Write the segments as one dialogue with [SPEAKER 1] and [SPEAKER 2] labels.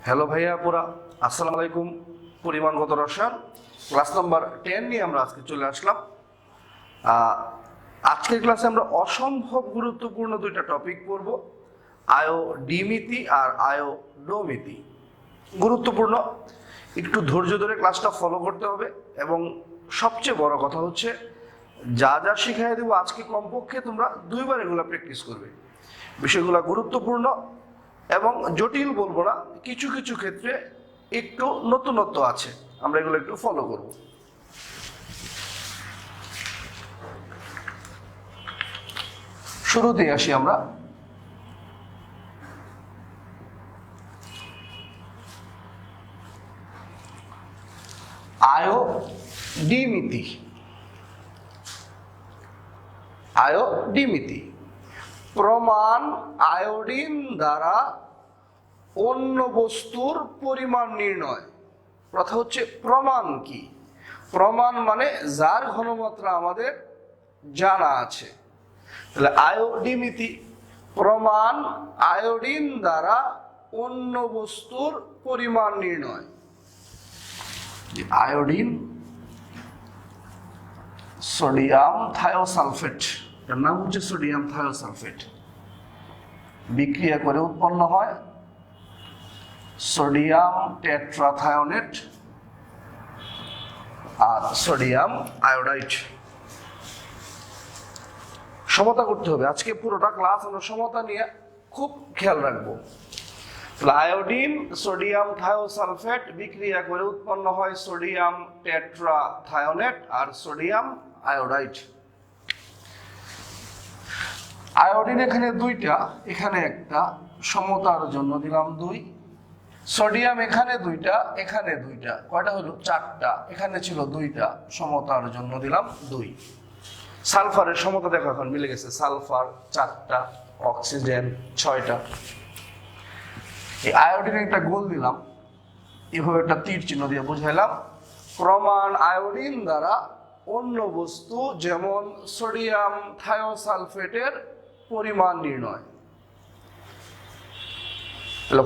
[SPEAKER 1] Hello ভাইয়া পুরা, আসসালামু আলাইকুম। পরিমাণগত রসায়ন ক্লাস নাম্বার 10 নিয়ে আমরা আজকে চলে আসলাম। আজকের ক্লাসে আমরা অসম্ভব গুরুত্বপূর্ণ দুইটা টপিক পড়ব, আয়োডিমিতি আর আয়োডোমিতি। গুরুত্বপূর্ণ, একটু ধৈর্য ধরে ক্লাসটা ফলো করতে হবে এবং সবচেয়ে বড় কথা হচ্ছে যা যা শিখাই দেবো আজকে কমপক্ষে তোমরা দুইবার এগুলো প্র্যাকটিস করবে। বিষয়গুলো গুরুত্বপূর্ণ এবং জটিল বলবো না, কিছু কিছু ক্ষেত্রে একটু নতুনত্ব আছে, আমরা এগুলো একটু ফলো করব। শুরুতেই আসি আমরা। আয়োডিমিতি। আয়োডিমিতি প্রমাণ আয়োডিন দ্বারা অন্য বস্তুর পরিমাণ নির্ণয়। কথা হচ্ছে প্রমাণ কি? প্রমাণ মানে যার ঘনমাত্রা আমাদের জানা আছে। তাহলে আয়োডিমিতি প্রমাণ আয়োডিন দ্বারা অন্য বস্তুর পরিমাণ নির্ণয়। আয়োডিন সোডিয়াম থায়োসালফেট, এর নাম হচ্ছে সোডিয়াম থায়োসালফেট, বিক্রিয়া করে উৎপন্ন হয় সোডিয়াম টেট্রাথায়োনেট আর সোডিয়াম আয়োডাইড। সমতা করতে হবে, আজকে পুরোটা ক্লাস আমরা সমতা নিয়ে খুব খেয়াল রাখবো। আয়োডিন সোডিয়াম থায়োসালফেট বিক্রিয়া করে উৎপন্ন হয় সোডিয়াম টেট্রাথায়োনেট আর সোডিয়াম আয়োডাইড। আয়োডিন এখানে দুইটা, এখানে একটা, সমতার জন্য দিলাম 2। সোডিয়াম এখানে দুইটা, এখানে দুইটা, কয়টা হলো? 4টা। এখানে ছিল 2টা, সমতার জন্য দিলাম 2। সালফারের সমতা দেখো এখন মিলে গেছে, সালফার 4টা, অক্সিজেন 6টা। এই আয়োডিনে একটা গোল দিলাম, এভাবে একটা তীর চিহ্ন দিয়ে বুঝাইলাম প্রমাণ আয়োডিন দ্বারা অন্য বস্তু যেমন সোডিয়াম থায়োসালফেটের পরিমাণ নির্ণয়।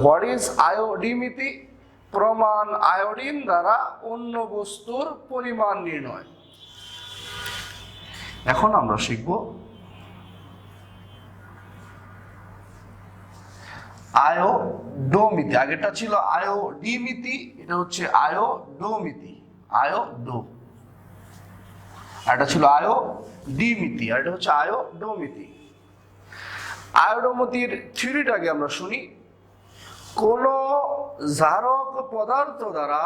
[SPEAKER 1] হোয়াট ইজ আয়োডিমিতি? প্রমাণ আয়োডিন দ্বারা অন্য বস্তুর পরিমাণ নির্ণয়। এখন আমরা শিখব আয়োডোমিতি। আগেটা ছিল আয়োডিমিতি, এটা হচ্ছে আয়োডোমিতি। আয়োডো, আর এটা ছিল আয়োডিমিতি, আর এটা হচ্ছে আয়োডোমিতি। আয়োডোমিতির থিওরিটাকে আমরা শুনি। কোন জারক পদার্থ দ্বারা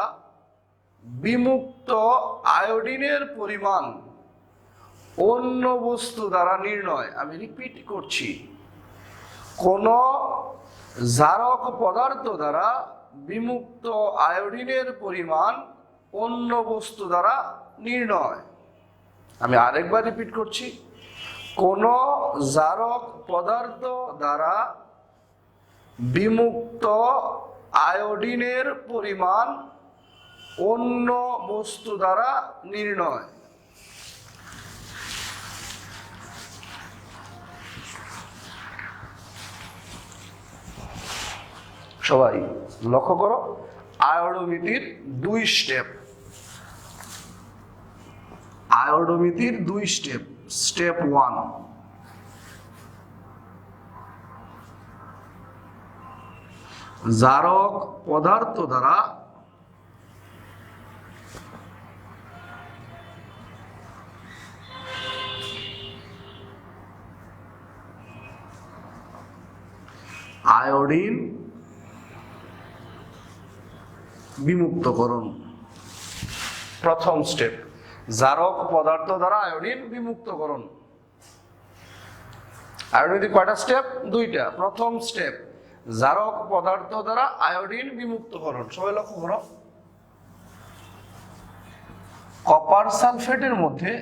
[SPEAKER 1] বিমুক্ত আয়োডিনের পরিমাণ অন্য বস্তু দ্বারা নির্ণয়। আমি রিপিট করছি, কোন জারক পদার্থ দ্বারা বিমুক্ত আয়োডিনের পরিমাণ অন্য বস্তু দ্বারা নির্ণয়। আমি আরেকবার রিপিট করছি, কোন জারক পদার্থ দ্বারা বিমুক্ত আয়োডিনের পরিমাণ অন্য বস্তু দ্বারা নির্ণয়। সবাই লক্ষ্য করো, আয়োডোমিতির 2 স্টেপ। আয়োডোমিতির 2 স্টেপ। স্টেপ 1, জারক পদার্থ দ্বারা আয়োডিন বিমুক্তকরণ। প্রথম স্টেপ, জারক পদার্থ দ্বারা আয়োডিন বিমুক্তকরণ। আয়োডিনের কয়টা স্টেপ? 2টা। প্রথম স্টেপ, জারক পদার্থ দ্বারা আয়োডিন বিমুক্তকরণ। সবাই লক্ষ্য করো, কপার সালফেটের মধ্যে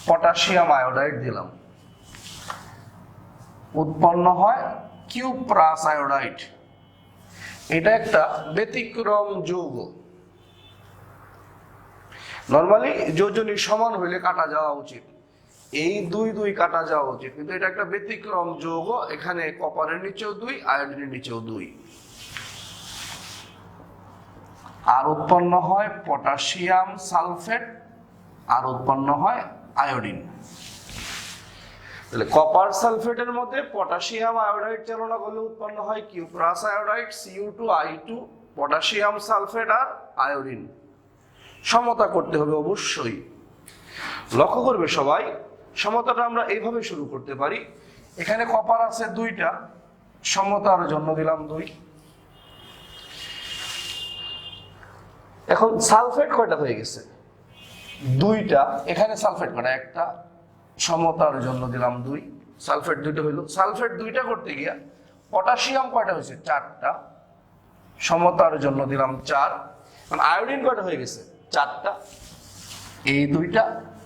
[SPEAKER 1] পটাশিয়াম আয়োডাইড দিলাম, উৎপন্ন হয় কিউপ্রাস আয়োডাইড। এটা একটা ব্যতিক্রম যৌগ। নরমালি যোজনী সমান হইলে কাটা যাওয়া উচিত, এই 2 কাটা যাওয়া উচিত, কিন্তু এটা একটা ব্যতিক্রম যৌগ। এখানে কপারের নিচেও 2, আয়োডিনের নিচেও 2। আর উৎপন্ন হয় পটাশিয়াম সালফেট, আর উৎপন্ন হয় আয়োডিন। তাহলে কপার সালফেটের মধ্যে পটাশিয়াম আয়োডাইড চালনা করলে উৎপন্ন হয় cuprous iodide, Cu2I2, potassium sulphate আর আয়োডিন। সমতা করতে হবে অবশ্যই। লক্ষ্য করবে সবাই, সমতাটা আমরা এইভাবে শুরু করতে পারি। এখানে কপার আছে 2টা, সমতার জন্য দিলাম 2। এখন সালফেট কয়টা হয়ে গেছে? 2টা। এখানে সালফেট কয়টা? 1টা। সমতার জন্য দিলাম 2। সালফেট 2টা হইল। সালফেট 2টা করতে গিয়া পটাশিয়াম কয়টা হয়েছে? 4টা। সমতার জন্য দিলাম 4। আয়োডিন কয়টা হয়ে গেছে? 4টা। এই 2টা,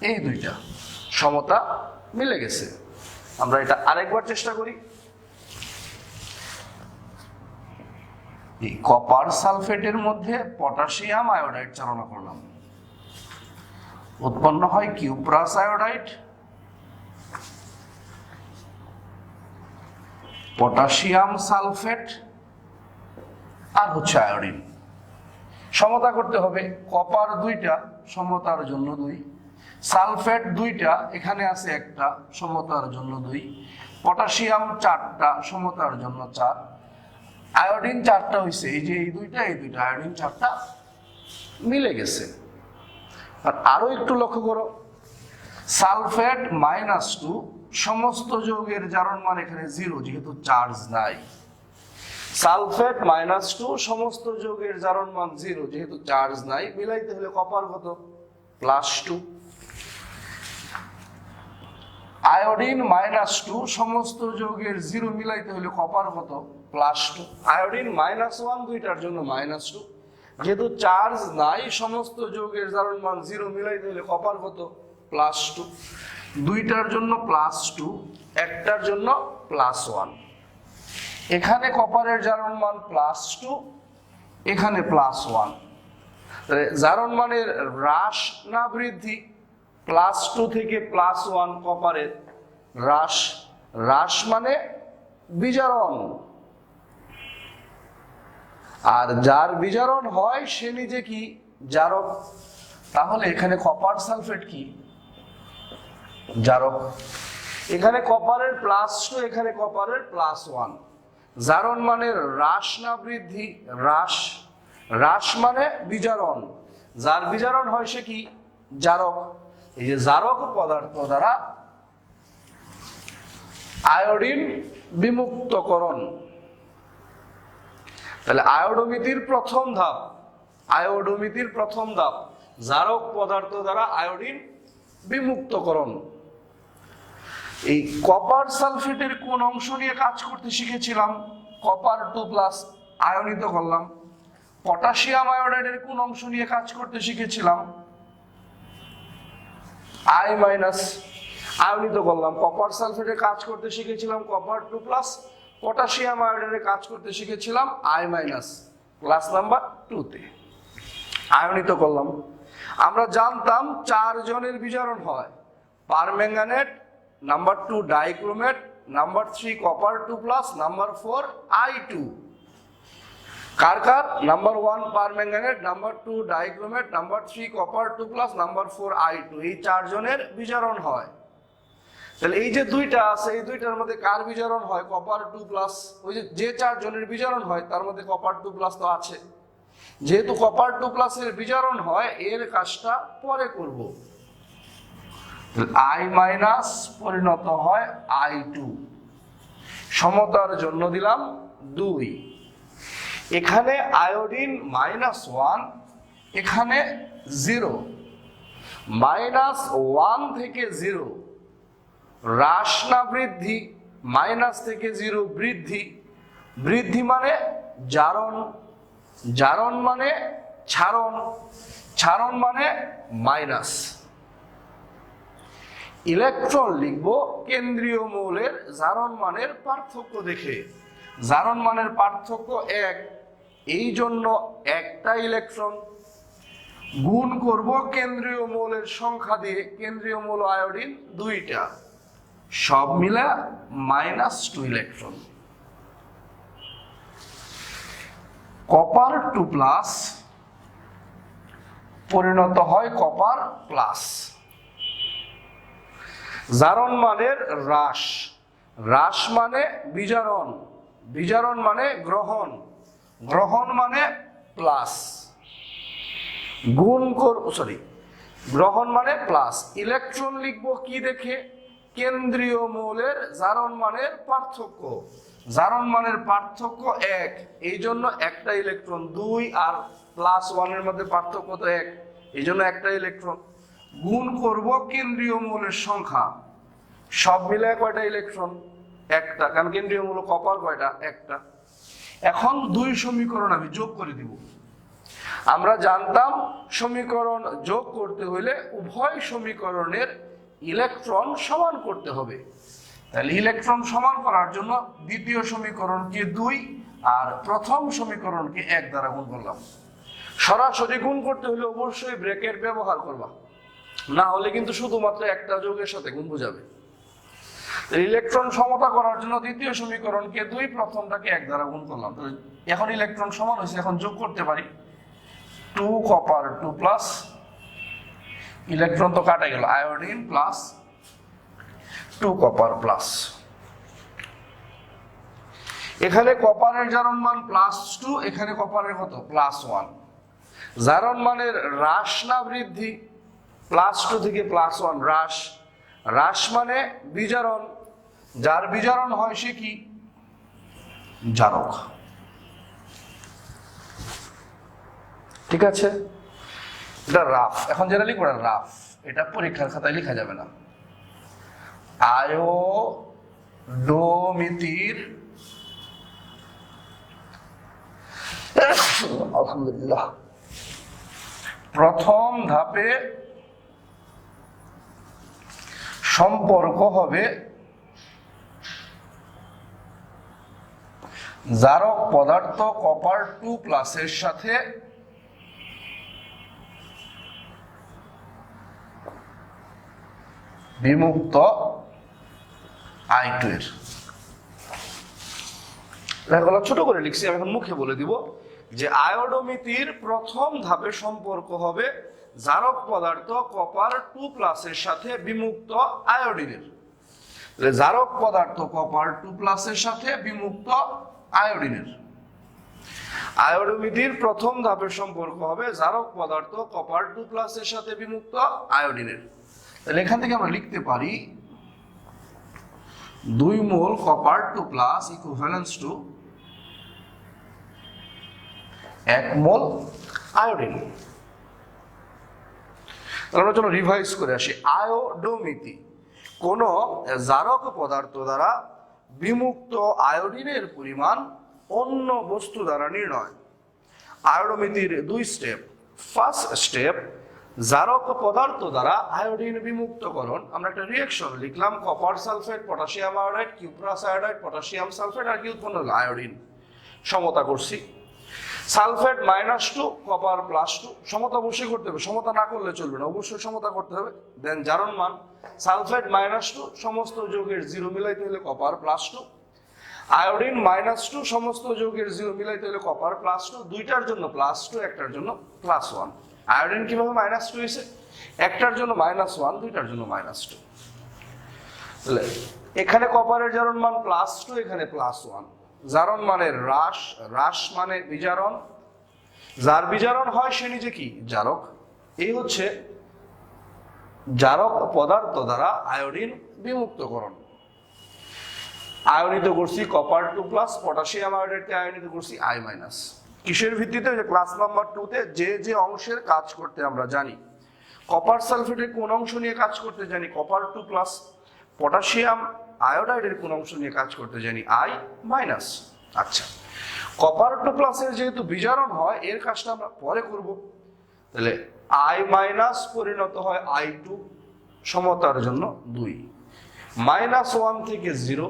[SPEAKER 1] এই 2টা, সমতা মিলে গেছে। আমরা এটা আরেকবার চেষ্টা করি। এই কপার সালফেটের মধ্যে পটাশিয়াম আয়োডাইড চালনা করলাম, উৎপন্ন হয় কিউপ্রাস আয়োডাইড, পটাশিয়াম সালফেট আর হচ্ছে আয়োডিন। সমতা করতে হবে। কপার 2টা, সমতার জন্য 2। সালফেট 2টা, এখানে আছে 1টা, সমতার জন্য 2। পটাশিয়াম 4টা, সমতার জন্য 4। আয়োডিন 4টা হয়েছে, এই যে এই 2টা, এই 2টা, আয়োডিন 4টা মিলে গেছে। আর আরো একটু লক্ষ্য করো, সালফেট -2, সমস্ত যৌগের জারণ মান এখানে 0, যেহেতু চার্জ নাই। সালফেট -2, সমস্ত যৌগের জারণ মান 0, যেহেতু চার্জ নাই। মিলাইতে হলে কপার কত? +2। আয়োডিন -2, সমস্ত যৌগের 0, মিলাইতে হলে কপার কত? +2। আয়োডিন -1, 2টার জন্য -2, যেহেতু চার্জ নাই, সমস্ত যৌগের জারণ মান 0, মিলাইতে হলে কপার কত? +2। 2টার জন্য +2, 1টার জন্য +1। এখানে কপারের জারণ মান +2, এখানে +1। জারণ মানের হ্রাস না বৃদ্ধি? +2 থেকে +1 কপারের হ্রাস। হ্রাস মানে বিজারণ, আর যার বিজারণ হয় সে নিজে কি? জারক। তাহলে এখানে কপার সালফেট কি? জারক। এখানে কপারের +2, এখানে কপারের +1। জারণ মানের হ্রাস না বৃদ্ধি? হ্রাস। হ্রাস মানে বিজারণ, যার বিজারণ হয় সে কি? জারক। এই যে জারক পদার্থ দ্বারা আয়োডিন বিমুক্তকরণ। তাহলে আয়োডোমিতির প্রথম ধাপ, আয়োডোমিতির প্রথম ধাপ জারক পদার্থ দ্বারা আয়োডিন বিমুক্তকরণ। এই কপার সালফেটের কোন অংশ নিয়ে কাজ করতে শিখেছিলাম? কপার 2+ আয়নিত করলাম। পটাশিয়াম আয়োডাইডের কোন অংশ নিয়ে কাজ করতে শিখেছিলাম? I- আয়নিত করলাম। কপার সালফেটের কাজ করতে শিখেছিলাম কপার 2+, পটাশিয়াম আয়োডাইডের কাজ করতে শিখেছিলাম I- ক্লাস নাম্বার 2তে আয়নিত করলাম। আমরা জানতাম 4 জনের বিজারণ হয়, permanganate, number 2 dichromate, number 3 copper 2+, number 4 I2। কার কার? Number 1 permanganate, number 2 dichromate, number 3 copper 2+, number 4 I2। এই 4 জনের বিজারণ হয়। তাহলে এই যে 2টা আছে, এই 2টার মধ্যে কার বিজারণ হয়? কপার 2+। ওই যে 4 জনের বিজারণ হয় তার মধ্যে কপার 2+ তো আছে। যেহেতু কপার 2+ এর বিজারণ হয়, এর কাজটা পরে করব। I- পরিণত হয় I2। সমতার জন্য দিলাম 2। এখানে আয়োডিন -1, এখানে 0। -1 থেকে 0 হ্রাস না বৃদ্ধি? মাইনাস থেকে 0 বৃদ্ধি। বৃদ্ধি মানে জারণ, জারণ মানে ছাড়ন, ছাড়ন মানে মাইনাস। ইলেকট্রন লিখব কেন্দ্রীয় মৌলের জারণ মানের পার্থক্য দেখে। জারণ মানের পার্থক্য 1, এই জন্য একটা ইলেকট্রন। গুণ করব কেন্দ্রীয় মৌলের সংখ্যা দিয়ে, কেন্দ্রীয় মৌল আয়োডিন 2টা, সব মিলে -2 ইলেকট্রন। কপার 2+, পরিণত হয় কপার প্লাস। জারণ মানের হ্রাস, হ্রাস মানে বিজারণ, বিজারণ মানে গ্রহণ, গ্রহণ মানে প্লাস, গুণ গ্রহণ মানে প্লাস। ইলেকট্রন লিখবো কি দেখে? কেন্দ্রীয় মৌলের জারণ মানের পার্থক্য, জারণ মানের পার্থক্য 1, এই জন্য একটা ইলেকট্রন। 2 আর +1 এর মধ্যে পার্থক্য তো 1, এই জন্য একটা ইলেকট্রন। গুণ করব কেন্দ্রীয় মৌলের সংখ্যা, সব মিলে কয়টা ইলেকট্রন? একটা, কারণ কেন্দ্রীয় মৌল কপার কয়টা? একটা। এখন 2 সমীকরণ আমি যোগ করে দিব। আমরা জানতাম সমীকরণ যোগ করতে হলে উভয় সমীকরণের ইলেকট্রন সমান করতে হবে। তাহলে ইলেকট্রন সমান করার জন্য দ্বিতীয় সমীকরণকে 2 আর প্রথম সমীকরণকে 1 দ্বারা গুণ করলাম। সরাসরি গুণ করতে হলে অবশ্যই ব্র্যাকেট ব্যবহার করবা, না হলে কিন্তু শুধুমাত্র একটা যোগের সাথে গুণ বোঝাবে। ইলেকট্রন সমতা করার জন্য দ্বিতীয় সমীকরণকে 2, প্রথমটাকে 1 দ্বারা গুণ করলাম। এখন ইলেকট্রন সমান হয়েছে, এখন যোগ করতে পারি। 2 কপার 2 প্লাস, ইলেকট্রন তো কাটা গেল, আয়োডিন প্লাস 2 কপার প্লাস। এখানে কপারের জারণ মান +2, এখানে কপারের কত? +1। জারণ মানের হ্রাস না বৃদ্ধি? +2 থেকে +1 হ্রাস, হ্রাস মানে বিজারণ, যার বিজারণ হয় সে কি? জারক। ঠিক আছে, এটা রাফ। এখন যেটা লিখবো রাফ, এটা পরীক্ষার খাতায় লেখা যাবে না। আয়োডোমিতির আলহামদুলিল্লাহ প্রথম ধাপে সম্পর্ক হবে জারক পদার্থ কপার 2 প্লাসের সাথে বিমুক্ত I2 এর। লেখাগুলো ছোট করে লিখছি, আমি এখন মুখে বলে দিব যে আয়োডোমিতির প্রথম ধাপে সম্পর্ক হবে জারক পদার্থ কপার 2 প্লাসের সাথে বিমুক্ত আয়োডিনের। জারক পদার্থ কপার 2 প্লাসের সাথে বিমুক্ত আয়োডিনের। আয়োডোমিতির প্রথম ধাপের সম্পর্ক হবে জারক পদার্থ কপার 2 প্লাসের সাথে বিমুক্ত আয়োডিনের। তাহলে এখান থেকে আমরা লিখতে পারি 2 mole copper 2 plus equivalence to 1 mole iodine. আমরা চলো রিভাইজ করে আসি। আয়োডোমিতি কোন জারক পদার্থ দ্বারা বিমুক্ত আয়োডিনের পরিমাণ অন্য বস্তু দ্বারা নির্ণয়। আয়োডোমিতির 2 স্টেপ। ফার্স্ট স্টেপ, জারক পদার্থ দ্বারা আয়োডিন বিমুক্তকরণ। আমরা একটা রিঅ্যাকশন লিখলাম, copper sulphate, potassium iodide, cuprous iodide, potassium sulphate, আর কি উৎপন্ন হলো? আয়োডিন। সমতা করছি। সালফেট -2 কপার +2, সমতা অবশ্যই করতে হবে, সমতা না করলে চলবে না, অবশ্যই সমতা করতে হবে। দেন জারণ মান সালফেট -2, সমস্ত যৌগের 0 মিলাইতে হলে কপার +2। আয়োডিন -2, সমস্ত যৌগের 0 মিলাইতে হলে কপার +2। দুইটার জন্য +2, একটার জন্য +1। আয়োডিন কিভাবে -2 হয়েছে? একটার জন্য -1, দুইটার জন্য -2। তাহলে এখানে কপারের জারণ মান +2, এখানে +1। জারণ মানের হ্রাস, হ্রাস মানে বিজারণ, যার বিজারণ হয় সে নিজে কি? জারক। এই হচ্ছে জারক পদার্থ দ্বারা আয়োডিন বিমুক্তকরণ। আয়নিত করছি কপার 2 প্লাস, পটাশিয়াম আয়োডাইডকে আয়নিত করছি I-। কিসের ভিত্তিতে? যে ক্লাস নাম্বার 2 তে যে অংশের কাজ করতে আমরা জানি। কপার সালফেটের কোন অংশ নিয়ে কাজ করতে জানি? Copper 2 plus. পটাশিয়াম আয়োডাইডের কোন অংশ নিয়ে কাজ করতে জানি? I-। আচ্ছা, কপার 2 প্লাসের যেহেতু বিজারণ হয়, এর কাজটা আমরা পরে করব। তাহলে I- পরিণত হয় I2, সমতার জন্য 2। -1 থেকে 0,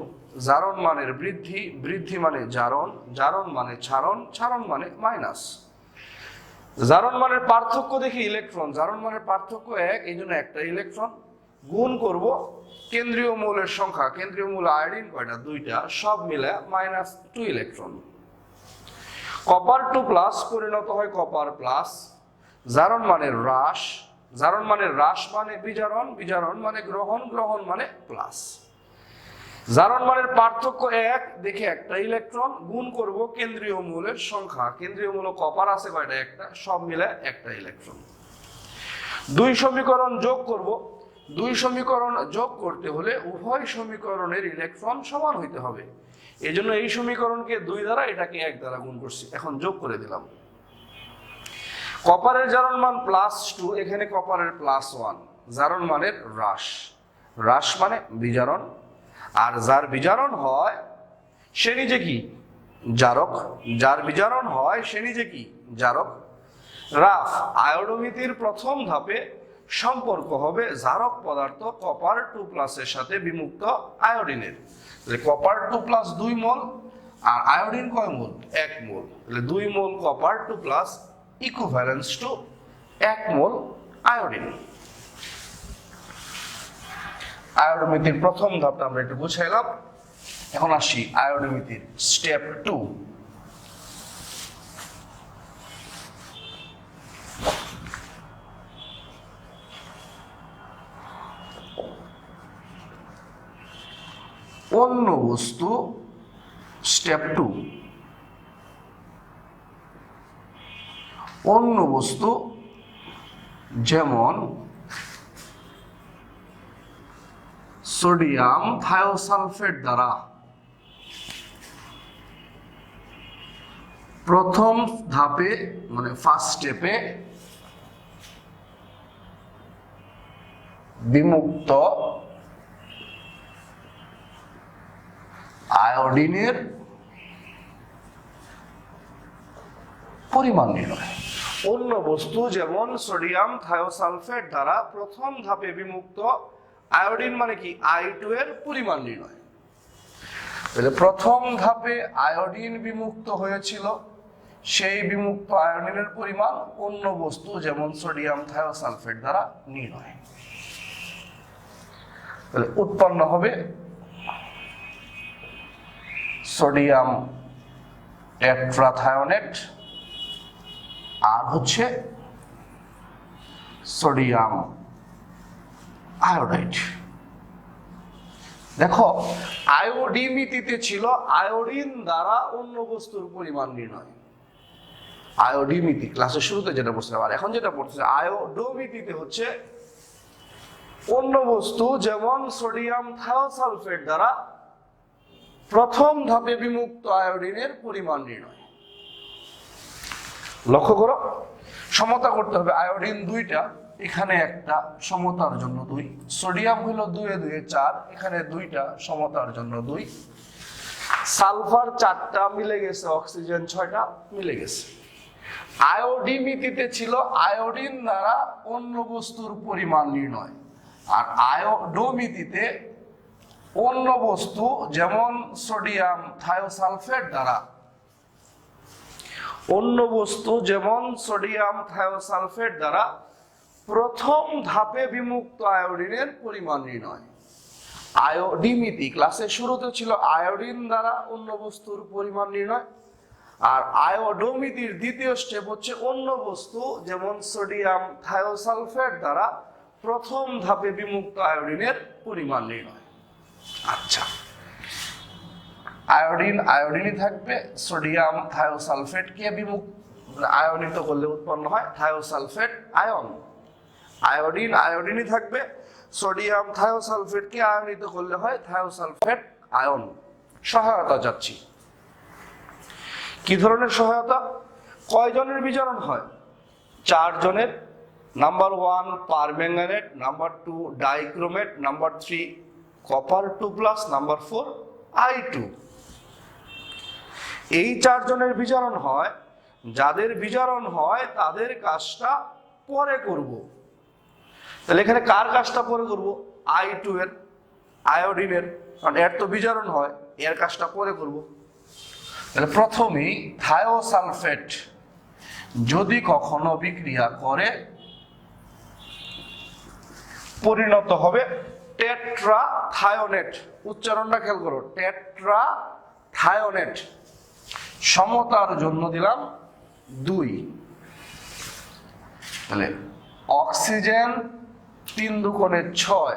[SPEAKER 1] জারণ মানের বৃদ্ধি, বৃদ্ধি মানে জারণ, জারণ মানে ছাড়ন, ছাড়ন মানে মাইনাস। জারণ মানের পার্থক্য দেখি ইলেকট্রন, জারণ মানের পার্থক্য 1, এই জন্য একটা ইলেকট্রন। গুণ করব কেন্দ্রীয় মৌলের সংখ্যা, কেন্দ্রীয় মৌল আয়োডিন কয়টা? 2টা, সব মিলে -2 ইলেকট্রন। কপার 2 প্লাস পরিণত হয় কপার প্লাস, জারণ মানে হ্রাস, জারণ মানে হ্রাস মানে বিজারণ, বিজারণ মানে গ্রহণ, গ্রহণ মানে প্লাস। জারণ মানের পার্থক্য এক, দেখে একটা ইলেকট্রন গুণ করব কেন্দ্রীয় মূলের সংখ্যা, কেন্দ্রীয় মূল কপার আছে কয়টা, একটা, সব মিলে একটা ইলেকট্রন। দুই সমীকরণ যোগ করব, দুই সমীকরণ যোগ করতে হলে উভয় সমীকরণের ইলেকট্রন সমান হইতে হবে, এই জন্য এই সমীকরণকে 2 দ্বারা, এটাকে 1 দ্বারা গুণ করছি, এখন যোগ করে দিলাম। কপারের জারণ মান +2, এখানে কপারের +1, জারণ মানের হ্রাস, হ্রাস মানে বিজারণ, আর যার বিজারণ হয় সে নিজে কি, জারক, যার বিজারণ হয় সে নিজে কি, জারক। রাফ, আয়োডোমিতির প্রথম ধাপে সম্পর্ক হবে জারক পদার্থ কপার 2+ এর সাথে বিমুক্ত আয়োডিনের। কপার 2+ 2 মোল, আর আয়োডিন কয় মোল, 1 মোল, তাহলে 2 mole copper 2+ equivalence to 1 mole iodine. আয়োডোমিতির প্রথম ধাপটা আমরা একটু বুঝাইলাম, এখন আসি আয়োডোমিতির স্টেপ 2। অন্য বস্তু স্টেপ 2। অন্য বস্তু যেমন সোডিয়াম থায়োসালফেট দ্বারা প্রথম ধাপে মানে ফার্স্ট স্টেপে বিমুক্ত আয়োডিনের পরিমাণ নির্ণয়। অন্য বস্তু যেমন সোডিয়াম থায়োসালফেট দ্বারা প্রথম ধাপে বিমুক্ত আয়োডিন মানে কি, I2 এর পরিমাণ নির্ণয়। তাহলে প্রথম ধাপে আয়োডিন বিমুক্ত হয়েছিল, সেই বিমুক্ত আয়োডিনের পরিমাণ অন্য বস্তু যেমন সোডিয়াম থায়োসালফেট দ্বারা নির্ণয়। তাহলে উৎপন্ন হবে সোডিয়াম টেট্রাথায়োনেট আর হচ্ছে সোডিয়াম আয়োডাইড। দেখো আয়োডিমিতিতে ছিল আয়োডিন দ্বারা অন্য বস্তুর পরিমাণ নির্ণয়, আয়োডিমিতি ক্লাসের শুরুতে যেটা বলছিলাম, আর এখন যেটা পড়তেছে আয়োডোমিতিতে হচ্ছে অন্য বস্তু যেমন সোডিয়াম থায়োসালফেট দ্বারা প্রথম ধাপে বিমুক্ত আয়োডিনের পরিমাণ নির্ণয়। লক্ষ্য করো, সমতা করতে হবে, আয়োডিন 2টা, এখানে একটা, সমতার জন্য 2, সোডিয়াম হলো 2 এ 2 এ 4, এখানে 2টা, সমতার জন্য 2, সালফার 4টা মিলে গেছে, অক্সিজেন 6টা মিলে গেছে। আয়োডিমিতিতে ছিল আয়োডিন দ্বারা অন্য বস্তুর পরিমাণ নির্ণয়, আর আয়োডোমিতিতে অন্য বস্তু যেমন সোডিয়াম থায়োসালফেট দ্বারা, অন্য বস্তু যেমন সোডিয়াম থায়োসালফেট দ্বারা প্রথম ধাপে বিমুক্ত আয়োডিনের পরিমাণ নির্ণয়। আয়োডিমিতি ক্লাসের শুরুতে ছিল আয়োডিন দ্বারা অন্য বস্তুর পরিমাণ নির্ণয়, আর আয়োডোমিতির দ্বিতীয় স্টেপ হচ্ছে অন্য বস্তু যেমন সোডিয়াম থায়োসালফেট দ্বারা প্রথম ধাপে বিমুক্ত আয়োডিনের পরিমাণ নির্ণয়। আচ্ছা, আয়োডিন আয়োডিনই থাকবে, সোডিয়াম থায়োসালফেট কে আয়নিত করলে উৎপন্ন হয় থায়োসালফেট আয়ন, আয়োডিন আয়োডিনই থাকবে, সোডিয়াম থায়োসালফেট কে আয়নিত করলে হয় থায়োসালফেট আয়ন। সহায়তা যাচ্ছি, কি ধরনের সহায়তা, কয়জনের বিজারণ হয়, 4 জনের। Number 1 permanganate, number 2 dichromate, number 3 copper 2+, number 4 I2। এই 4 জনের বিজারণ হয়, যাদের বিজারণ হয় তাদের কাজটা পরে করব। তাহলে এখানে কার কাজটা পরে করব, I2 এর, আয়োডিনের, কারণ এর তো বিজারণ হয়, এর কাজটা পরে করব। তাহলে প্রথমেই থায়োসালফেট যদি কখনো বিক্রিয়া করে পরিণত হবে টেট্রাথায়োনেট, উচ্চারণটা খেয়াল করো, টেট্রাথায়োনেট। সমতার জন্য দিলাম 2, তাহলে অক্সিজেন 3 দুগুণে 6,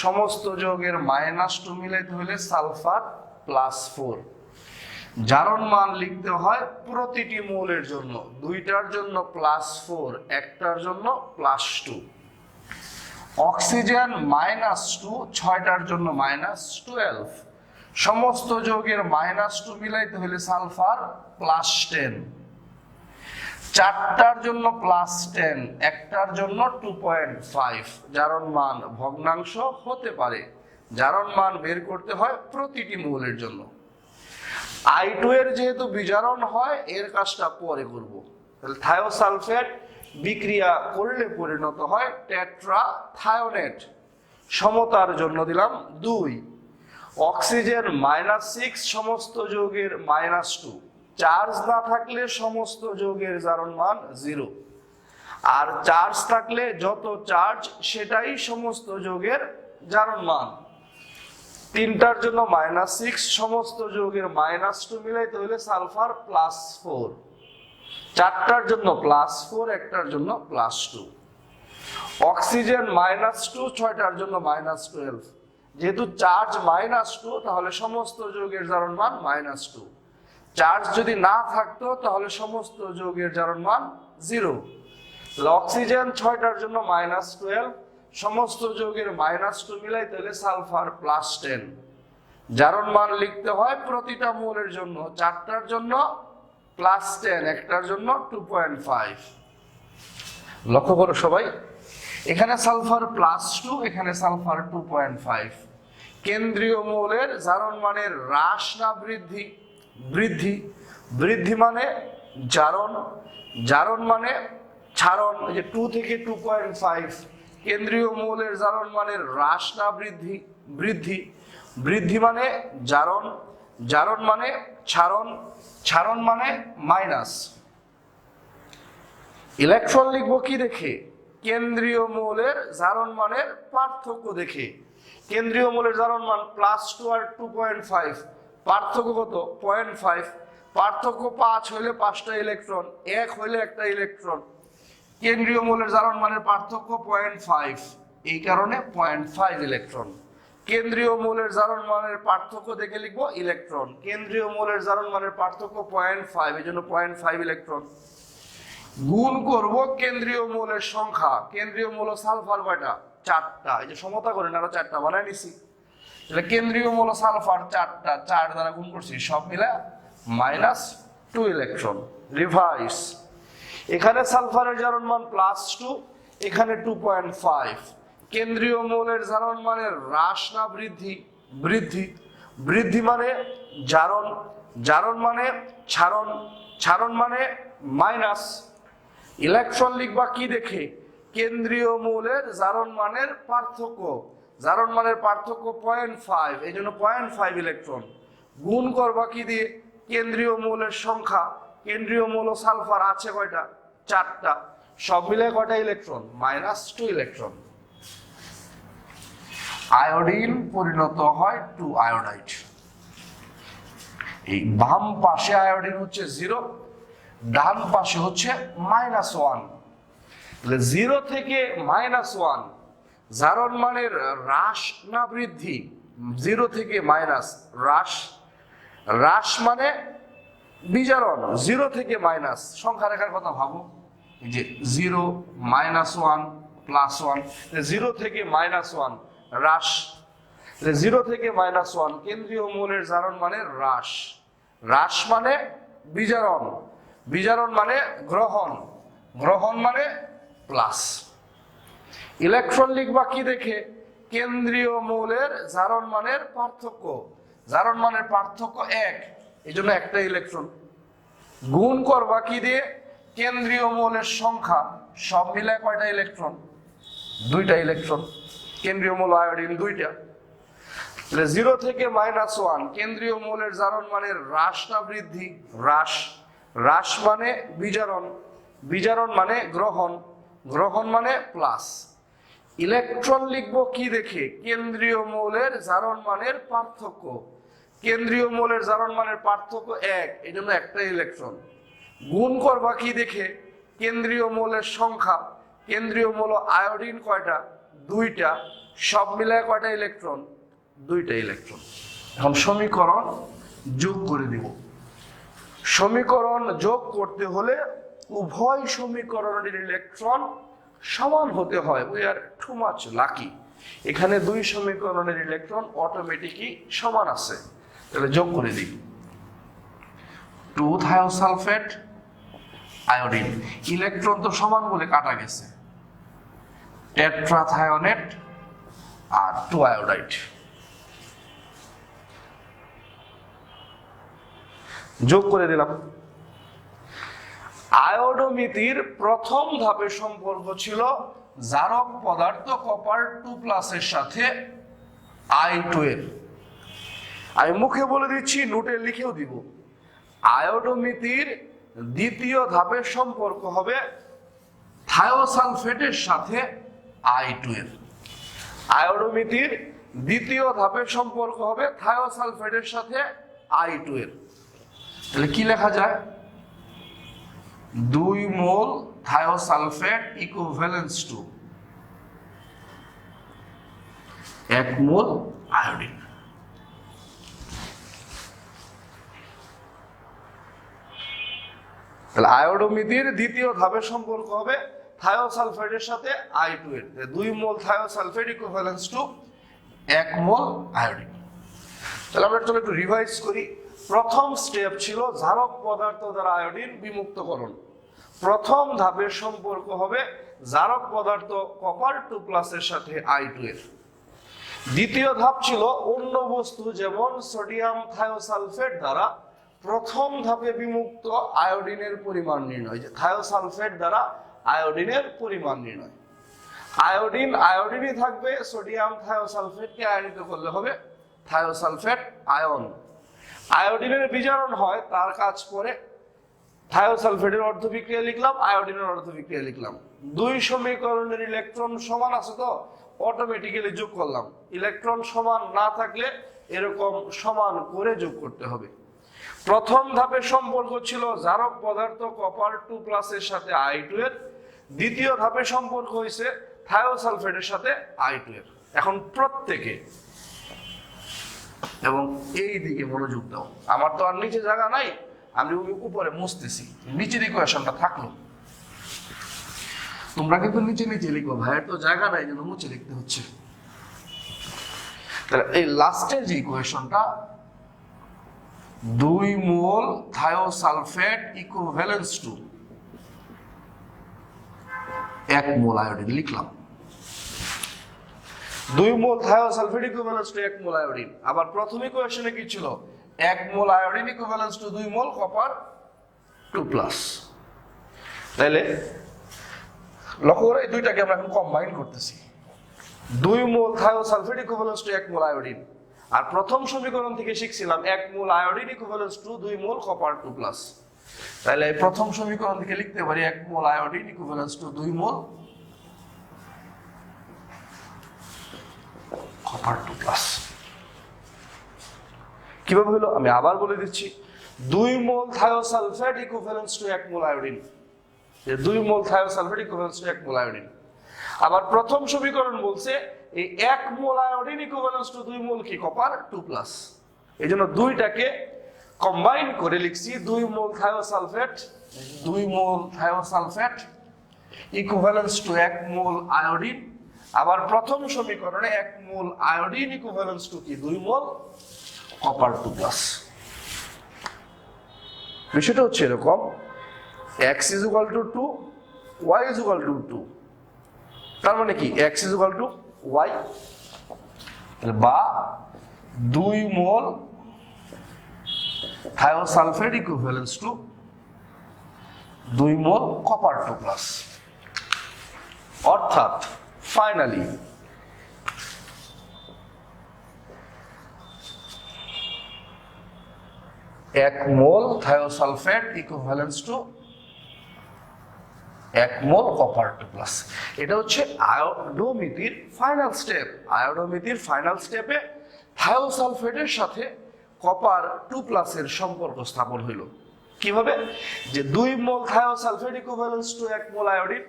[SPEAKER 1] সমস্ত যৌগের -2 মিলাইতে হলে সালফার +4। জারণ মান লিখতে হয় প্রতিটি মৌলের জন্য, দুইটার জন্য +4, একটার জন্য +2। অক্সিজেন -2, 6টার জন্য -12, সমস্ত যৌগের -2 মিলাইতে হলে সালফার +10। 4টার জন্য +10, একটার জন্য 2.5। জারণ মান ভগ্নাংশ হতে পারে, জারণ মান বের করতে হয় প্রতিটি মৌলের জন্য। I2 এর যেহেতু বিজারণ হয়, এর কাজটা পরে করব। তাহলে থায়োসালফেট বিক্রিয়া করলে পরিণত হয় টেট্রাথায়োনেট। সমতার জন্য দিলাম 2। অক্সিজেন -6, সমস্ত যৌগের -2। চার্জ না থাকলে সমস্ত যৌগের জারণ মান 0, আর চার্জ থাকলে যত চার্জ সেটাই সমস্ত যৌগের জারণ মান। 3টার জন্য -6, সমস্ত যৌগের -2 মিলাইতে হলে সালফার +4। 4টার জন্য +4, একটার জন্য +2। অক্সিজেন -2, 6টার জন্য -12। যেহেতু চার্জ -2, তাহলে সমস্ত যৌগের জারণ মান -2। চার্জ যদি না থাকতো তাহলে সমস্ত যৌগের জারণ মান 0। অক্সিজেন 6টার জন্য -12, সমস্ত যৌগের -2 মিলাইতে হলে সালফার +10। জারণ মান লিখতে হয় প্রতিটা মৌলের জন্য, 4টার জন্য +10, একটার জন্য 2.5। লক্ষ্য করো সবাই, এখানে সালফার +2, এখানে সালফার 2.5। কেন্দ্রীয় মৌলের জারণ মানের হ্রাস না বৃদ্ধি? বৃদ্ধি। বৃদ্ধি মানে জারণ, জারণ মানে ছাড়ন। এই যে 2 থেকে 2.5, কেন্দ্রীয় মৌলের জারণ মানের হ্রাস না বৃদ্ধি? বৃদ্ধি। বৃদ্ধি মানে জারণ, জারণ মানে ছাড়ন, ছাড়ন মানে মাইনাস। ইলেকট্রন লিখবো কি দেখে? কেন্দ্রীয় মৌলের জারণ মানের পার্থক্য দেখে। কেন্দ্রীয় মৌলের জারণ মান +2 আর 2.5, পার্থক্য কত? 0.5। পার্থক্য 5 হইলে 5টা ইলেকট্রন, 1 হইলে একটা ইলেকট্রন। কেন্দ্রীয় মৌলের জারণ মানের পার্থক্য 0.5, এই কারণে 0.5 ইলেকট্রন। কেন্দ্রীয় মৌলের জারণ মানের পার্থক্য দেখে লিখবো ইলেকট্রন। কেন্দ্রীয় মৌলের জারণ মানের পার্থক্য 0.5, এই জন্য 0.5 ইলেকট্রন। গুণ করব কেন্দ্রীয় মৌলের সংখ্যা। কেন্দ্রীয় মৌল সালফার কয়টা? 4টা। এই যে সমতা করে আরো 4টা বানায় নিছি। তাহলে কেন্দ্রীয় মৌল সালফার 4টা, 4 দ্বারা গুণ করছি, সব মিলে -2 ইলেকট্রন। রিভাইস, এখানে সালফারের জারণ মান +2, এখানে 2.5। কেন্দ্রীয় মৌলের জারণ মানের হ্রাস না বৃদ্ধি? বৃদ্ধি। বৃদ্ধি মানে জারণ, জারণ মানে ছাড়ন, ছাড়ন মানে মাইনাস। ইলেকট্রন লিখবা কি দেখে? কেন্দ্রীয় মৌলের জারণ মানের পার্থক্য। জারণ মানের পার্থক্য 0.5, এই জন্য 0.5 ইলেকট্রন। গুণ করবা কি দিয়ে? কেন্দ্রীয় মৌলের সংখ্যা। কেন্দ্রীয় মৌল সালফার আছে কয়টা? 4টা। সব মিলে কয়টা ইলেকট্রন? -2 ইলেকট্রন। আয়োডিন পরিণত হয় টু আয়োডাইড। এই বাম পাশে আয়োডিন হচ্ছে 0, ডান পাশে হচ্ছে -1। 0 থেকে -1 জারণ মানের হ্রাস না বৃদ্ধি? 0 থেকে মাইনাস, হ্রাস। হ্রাস মানে বিজারণ। 0 থেকে মাইনাস, সংখ্যা রেখার কথা ভাবো, এই যে 0, -1, +1, 0 থেকে -1 হ্রাস। 0 থেকে -1 কেন্দ্রীয় মৌলের জারণ মানে হ্রাস। হ্রাস মানে বিজারণ, বিজারণ মানে গ্রহণ, গ্রহণ মানে প্লাস। ইলেকট্রন লিখবা কি দেখে? কেন্দ্রীয় মৌলের জারণ মানের পার্থক্য। জারণ মানের পার্থক্য 1, এই জন্য একটা ইলেকট্রন। গুণ করবা কি দিয়ে? কেন্দ্রীয় মৌলের সংখ্যা। সব মিলে কয়টা ইলেকট্রন? 2টা ইলেকট্রন। কেন্দ্রীয় মৌল আয়োডিন 2টা। 0 থেকে -1 কেন্দ্রীয় মৌলের জারণ মানের হ্রাস না বৃদ্ধি? হ্রাস। হ্রাস মানে বিজারণ, বিজারণ মানে গ্রহণ, গ্রহণ মানে প্লাস। ইলেকট্রন লিখবো কি দেখে? কেন্দ্রীয় মৌলের জারণ মানের পার্থক্য। কেন্দ্রীয় মৌলের জারণ মানের পার্থক্য 1, এই জন্য একটা ইলেকট্রন। গুণ করবা কি দেখে? কেন্দ্রীয় মৌলের সংখ্যা। কেন্দ্রীয় মৌল আয়োডিন কয়টা? দুইটা। সব মিলায় কয়টা ইলেকট্রন? দুইটা ইলেকট্রন। এখন সমীকরণ যোগ করে দিব। সমীকরণ যোগ করতে হলে উভয় সমীকরণের ইলেকট্রন সমান হতে হয়। We are too much lucky. এখানে দুই সমীকরণের ইলেকট্রন অটোমেটিকই সমান আছে, তাহলে যোগ করে দিই। 2 থায়োসালফেট আয়োডিন, ইলেকট্রন তো সমান বলে কাটা গেছে, টেট্রাথায়োনেট আর 2 আয়োডাইড। যোগ করে দিলাম। আয়োডোমিতির প্রথম ধাপের সম্পর্ক ছিল জারক পদার্থ কপার 2+ এর সাথে I2 এর। আমি মুখে বলে দিচ্ছি, নোটে লিখেও দিব। আয়োডোমিতির দ্বিতীয় ধাপের সম্পর্ক হবে থায়োসালফেটের সাথে I2 এর। আয়োডোমিতির দ্বিতীয় ধাপের সম্পর্ক হবে থায়োসালফেটের সাথে I2 এর। তাহলে কি লেখা যায়? 2 mole thiosulphate equivalence to 1 mole iodine. তাহলে আয়োডোমিতির দ্বিতীয় ধাপের সম্পর্ক হবে থায়োসালফেটের সাথে I2 এর। 2 mole thiosulphate equivalence to 1 mole iodine. তাহলে আমরা একটু রিভাইজ করি। প্রথম স্টেপ ছিল জারক পদার্থ দ্বারা আয়োডিন বিমুক্তকরণ। প্রথম ধাপের সম্পর্ক হবে জারক পদার্থ কপার 2+ এর সাথে I2 এর। দ্বিতীয় ধাপ ছিল অন্য বস্তু যেমন সোডিয়াম থায়োসালফেট দ্বারা প্রথম ধাপে বিমুক্ত আয়োডিনের পরিমাণ নির্ণয়। যে থায়োসালফেট দ্বারা আয়োডিনের পরিমাণ নির্ণয়। আয়োডিনই থাকবে, সোডিয়াম থায়োসালফেটকে আয়নিত করলে হবে থায়োসালফেট আয়ন। আয়োডিনের বিজারণ হয়, তার কাজ পরে থায়োসালফেটের অর্ধবিক্রিয়া লিখলাম, আয়োডিনের অর্ধবিক্রিয়া লিখলাম। দুই সমীকরণের ইলেকট্রন সমান আছে তো অটোমেটিক্যালি যোগ করলাম। ইলেকট্রন সমান না থাকলে এরকম সমান করে যোগ করতে হবে। প্রথম ধাপের সম্পর্ক ছিল জারক পদার্থ কপার 2+ এর সাথে I2 এর। দ্বিতীয় ধাপের সম্পর্ক হয়েছে থায়োসালফেটের সাথে I2 এর। এখন প্রত্যেকে এবং এই দিকে মনোযোগ দাও। আমার তো আর নিচে জায়গা নাই, আমি উপরে মুছতেছি, নিচের ইকুয়েশনটা থাকলো। তোমরা কিন্তু নিচে নিচে লিখো, ভাইয়ের তো জায়গা নাই যেন মুছে লিখতে হচ্ছে। তাহলে এই লাস্টের যে ইকুয়েশনটা 2 mole thiosulphate equivalence to 1 mole iodine লিখলাম। 2 mole thiosulphate equivalence to 1 mole iodine. আবার প্রথম ইকুয়েশনে কি ছিল? 1 mole iodine equivalence to 2 mole copper 2+। তাইলে লক্ষ্য করে এই দুইটাকে আমরা এখন কম্বাইন করতেছি। 2 mole thiosulphate equivalence to 1 mole iodine. আর প্রথম সমীকরণ থেকে শিখছিলাম 1 mole iodine equivalence to 2 mole copper 2+। তাহলে এই প্রথম সমীকরণ থেকে লিখতে পারি 1 mole iodine equivalence to 2 mole copper 2+। কিভাবে হলো আমি আবার বলে দিচ্ছি। 2 mole thiosulphate equivalence to 1 mole iodine. 2 mole thiosulphate equivalence to 1 mole iodine. আবার প্রথম সমীকরণ বলছে এই 1 mole iodine equivalence to 2 mole কি কপার 2+। এইজন্য দুইটাকে কম্বাইন করে লিখছি 2 mole thiosulphate equivalence to 1 mole iodine. আবার প্রথম সমীকরণে 1 মোল আয়োডিন ইকুইভ্যালেন্স টু কি 2 মোল কপার 2+। বিষয়টা হচ্ছে এরকম, x = 2, y = 2। তার মানে কি x = y বা 2 mole thiosulphate equivalence to 2 mole copper 2+। অর্থাৎ ফাইনালি এক মোল thiosulphate equivalence to 1 mole copper 2+। এটা হচ্ছে আয়োডোমিতির ফাইনাল স্টেপ। আয়োডোমিতির ফাইনাল স্টেপে থায়োসালফেটের সাথে কপার 2+ এর সম্পর্ক স্থাপন হইল। কিভাবে? যে 2 mole thiosulphate equivalence to 1 mole iodine,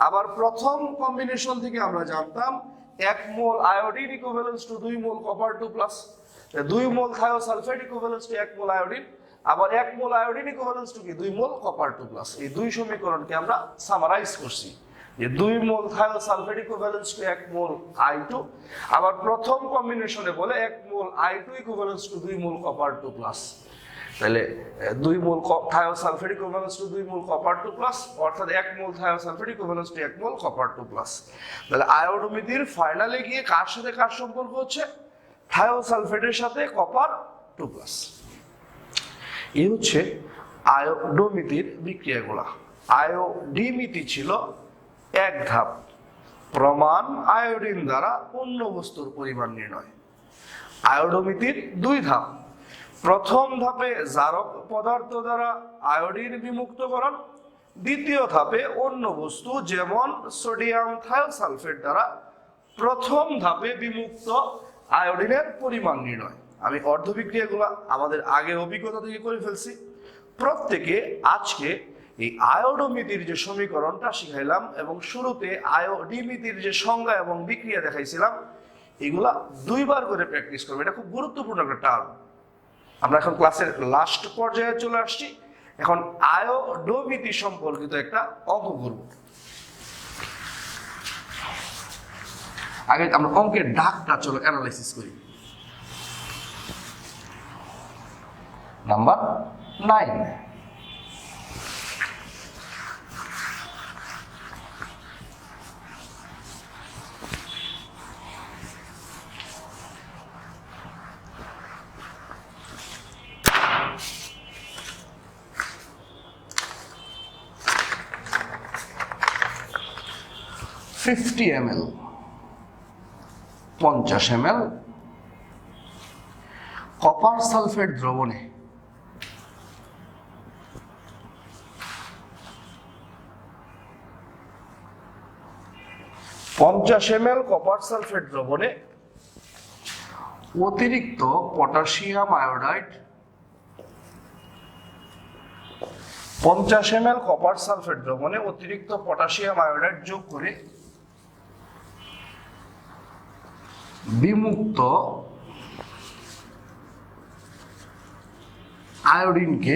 [SPEAKER 1] আবার প্রথম কম্বিনেশন থেকে আমরা জানতাম 1 mole iodine equivalence to 2 mole copper 2 plus, 2 mole thiosulphate equivalence to 1 mole iodine, আবার 1 মোল আয়োডিন ইকুইভ্যালেন্স টু কি 2 মোল কপার 2 প্লাস। এই দুই সমীকরণকে আমরা সামারাইজ করছি যে 2 mole thiosulphate equivalence to 1 mole I2, আবার প্রথম কম্বিনেশনে বলে 1 মোল I2 equivalence to 2 mole copper 2 plus. তাহলে 2 mole thiosulphate equivalence to 2 mole copper 2 plus, অর্থাৎ 1 মোল thiosulphate equivalence to 1 mole copper 2 plus. তাহলে আয়োডোমিথির ফাইনালে গিয়ে কার সাথে কার সম্পর্ক হচ্ছে? থায়োসালফেটের সাথে কপার 2 প্লাস। এই হচ্ছে আয়োডোমিথির বিক্রিয়াগুলো। আয়োডিমিথি ছিল এক ধাপ, প্রমাণ আয়োডিন দ্বারা অন্য বস্তুর পরিমাণ নির্ণয়। আয়োডোমিথির দুই ধাপ, প্রথম ধাপে জারক পদার্থ দ্বারা আয়োডিন বিমুক্তকরণ, দ্বিতীয় ধাপে অন্য বস্তু যেমন সোডিয়াম থায়োসালফেট দ্বারা প্রথম ধাপে বিমুক্ত আয়োডিনের পরিমাণ নির্ণয়। আমি অর্ধবিক্রিয়াগুলো আমাদের আগে অভিজ্ঞতা থেকে করে ফেলছি। প্রত্যেকে আজকে এই আয়োডোমিথির যে সমীকরণটা শিখাইলাম এবং শুরুতে আয়োডিমিথির যে সংজ্ঞা এবং বিক্রিয়া দেখাইছিলাম, এগুলা দুইবার করে প্র্যাকটিস করবে। এটা খুব গুরুত্বপূর্ণ একটা টার্ম। আমরা এখন ক্লাসের লাস্ট পর্যায়ে চলে আসছি। এখন আয়োডোমিথি সম্পর্কিত একটা অঙ্ক করব। আগে আমরা অঙ্কের ডাকটা চলো অ্যানালাইসিস করি। Number 9, $50 ml 50 ml copper sulphate দ্রবণে কপার সালফেট দ্রবণে অতিরিক্ত potassium iodide 50 ml copper sulphate দ্রবণে অতিরিক্ত পটাশিয়াম আয়োডাইড যোগ করে বিমুক্ত আয়োডিনকে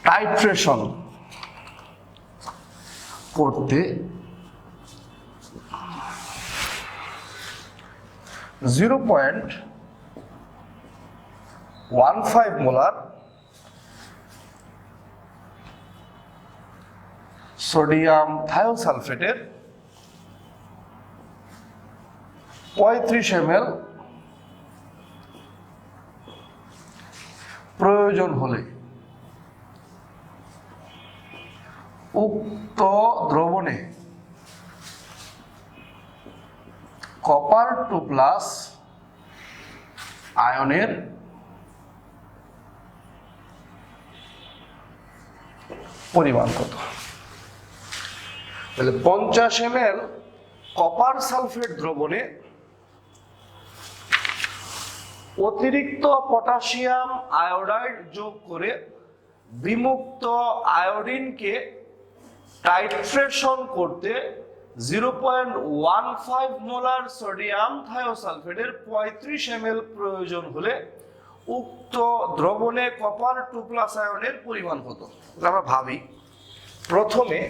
[SPEAKER 1] টাইট্রেশন করতে 0.15 মোলার সোডিয়াম থায়োসালফেটের 35 ml প্রয়োজন হলে উক্ত দ্রবণে কপার 2 প্লাস আয়নের পরিমাণ কত? তাহলে 50 ml কপার সালফেট দ্রবণে অতিরিক্ত পটাশিয়াম আয়োডাইড যোগ করে বিমুক্ত আয়োডিনকে টাইট্রেশন করতে 0.15 মোলার সোডিয়াম থায়োসালফেটের 35 ml প্রয়োজন হলে উক্ত দ্রবণে কপার 2 প্লাস আয়নের পরিমাণ কত? আমরা ভাবি প্রথমে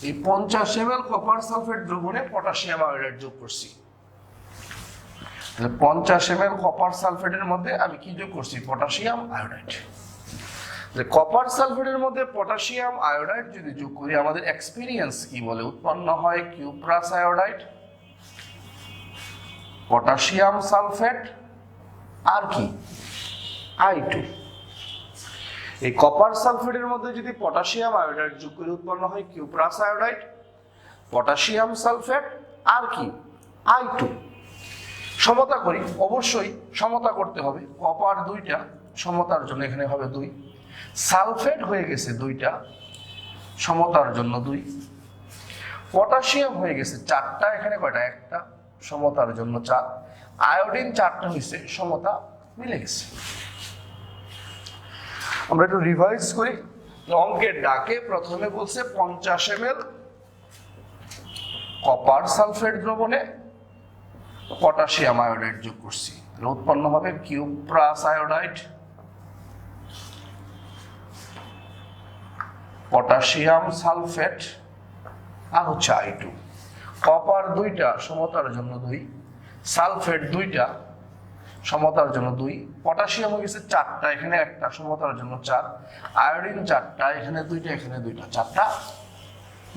[SPEAKER 1] এই 50 ml কপার সালফেট দ্রবণে পটাশিয়াম আয়োডাইড যোগ করছি। 50 ml কপার সালফেটের মধ্যে আমি কি যোগ করছি? Potassium iodide. কপার সালফেটের মধ্যে পটাশিয়াম আয়োডাইড যদি যোগ করি আমাদের এক্সপেরিয়েন্স কি বলে? উৎপন্ন হয় কিউপ্রাস আয়োডাইড, পটাশিয়াম সালফেট আর কি I2। এই কপার সালফেটের মধ্যে যদি পটাশিয়াম আয়োডাইড যোগ করে উৎপন্ন হয় কিউপ্রাস আয়োডাইড, পটাশিয়াম সালফেট আর কি I2। সমতা করি, অবশ্যই সমতা করতে হবে। কপার 2টা, সমতার জন্য এখানে হবে 2, সালফেট হয়ে গেছে 2টা, সমতার জন্য 2, পটাশিয়াম হয়ে গেছে 4টা, এখানে কয়টা? 1টা, সমতার জন্য 4, আয়োডিন 4টা হয়েছে, সমতা মিলে গেছে। আমরা একটু রিভাইজ করি। অঙ্কের ডাকে প্রথমে বলছে 50 ml কপার সালফেট দ্রবণে পটাশিয়াম আয়োডাইড যোগ করছি, উৎপন্ন হবে কিউপ্রাস আয়োডাইড, পটাশিয়াম সালফেট আর হচ্ছে I2। কপার 2টা সমতার জন্য 2, সালফেট 2টা সমতার জন্য 2, পটাশিয়াম হয়ে গেছে 4টা, এখানে একটা সমতার জন্য 4, আয়োডিন 4টা, এখানে 2টা, এখানে 2টা, 4টা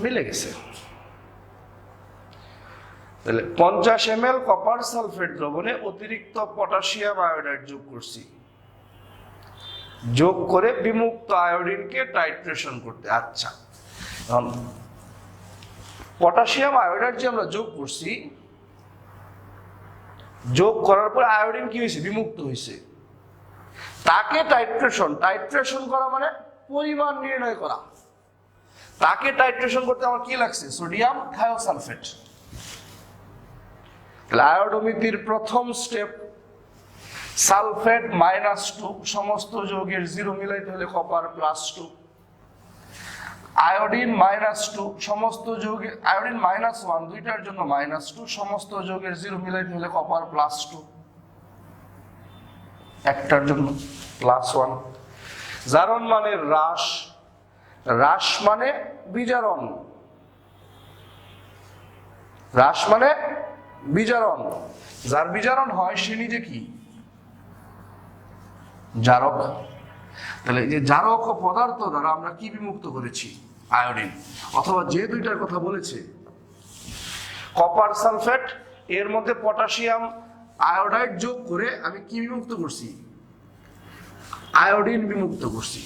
[SPEAKER 1] মিলে গেছে। তাহলে 50 ml কপার সালফেট দ্রবণে অতিরিক্ত পটাশিয়াম আয়োডাইড যোগ করছি, যোগ করে বিমুক্ত আয়োডিনকে টাইট্রেশন করতে। আচ্ছা, এখন পটাশিয়াম আয়োডাইড যে আমরা যোগ করছি, যোগ করার পর আয়োডিন কি হয়েছে? বিমুক্ত হয়েছে। তাকে টাইট্রেশন করা মানে পরিমাণ নির্ণয় করা। তাকে টাইট্রেশন করতে আমার কি লাগছে? Sodium thiosulphate. আয়োডোমিতির প্রথম স্টেপ, সালফেট -2, সমস্ত যৌগের 0 মিলাইতে হলে কপার +2, আয়োডিন -2, সমস্ত যৌগের, আয়োডিন -1, দুইটার জন্য -2, সমস্ত যৌগের 0 মিলাইতে হলে কপার +2, একটার জন্য +1। জারণ মানে হ্রাস মানে বিজারণ, হ্রাস মানে বিজারণ। যার বিজারণ হয় সে নিজে কি? জারক। তাহলে এই যে জারক পদার্থ দ্বারা আমরা কি বিমুক্ত করেছি? আয়োডিন। অথবা যে দুইটার কথা বলেছে, কপার সালফেট, এর মধ্যে পটাশিয়াম আয়োডাইড যোগ করে আমি কি বিমুক্ত করছি? আয়োডিন বিমুক্ত করছি।